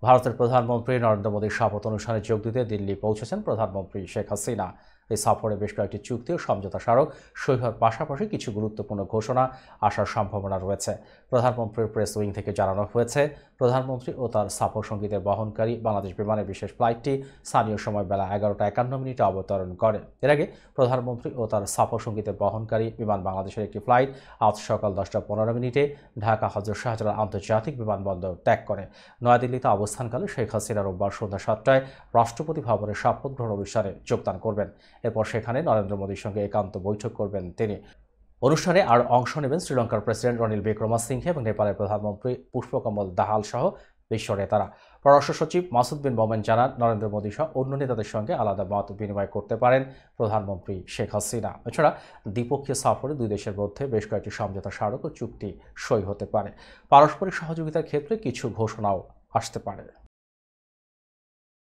ভারতের প্রধানমন্ত্রী নরেন্দ্র মোদীর শপথ অনুষ্ঠানে যোগ দিতে দিল্লি পৌঁছেছেন প্রধানমন্ত্রী শেখ হাসিনা। এই সফরে বেশ কয়েকটি চুক্তি ও সমঝোতা স্মারক সই হওয়ার পাশাপাশি কিছু গুরুত্বপূর্ণ ঘোষণা আসার সম্ভাবনা রয়েছে। প্রধানমন্ত্রীর প্রেস উইং থেকে জানানো হয়েছে, প্রধানমন্ত্রী ও তার সফর সঙ্গীদের বহনকারী বাংলাদেশ বিমানের বিশেষ ফ্লাইটটি স্থানীয় সময় বেলা 11টা 51 অবতরণ করে। এর আগে প্রধানমন্ত্রী ও তার সফর সঙ্গীদের বহনকারী বিমান বাংলাদেশের একটি ফ্লাইট আজ সকাল 10টা 15 ঢাকা হজরত শাহজালাল আন্তর্জাতিক বিমানবন্দর ত্যাগ করে। নয়াদিল্লিতে অবস্থানকালে শেখ হাসিনা রোববার সন্ধ্যা 7টায় রাষ্ট্রপতি ভবনের শপথ গ্রহণ অনুষ্ঠানে যোগদান করবেন। এরপর সেখানে নরেন্দ্র মোদীর সঙ্গে একান্ত বৈঠক করবেন তিনি। অনুষ্ঠানে আর অংশ নেবেন শ্রীলঙ্কার প্রেসিডেন্ট রনিল বিক্রমাসিংঘে এবং নেপালের প্রধানমন্ত্রী পুষ্পকমল দাহাল সহ বিশ্ব নেতারা। পররাষ্ট্র সচিব মাসুদ বিন মোমেন জানান, নরেন্দ্র মোদী সহ অন্য নেতাদের সঙ্গে আলাদা মত বিনিময় করতে পারেন প্রধানমন্ত্রী শেখ হাসিনা। এছাড়া দ্বিপক্ষীয় সফরে দুই দেশের মধ্যে বেশ কয়েকটি সমঝোতা স্মারক ও চুক্তি সই হতে পারে। পারস্পরিক সহযোগিতার ক্ষেত্রে কিছু ঘোষণাও আসতে পারে।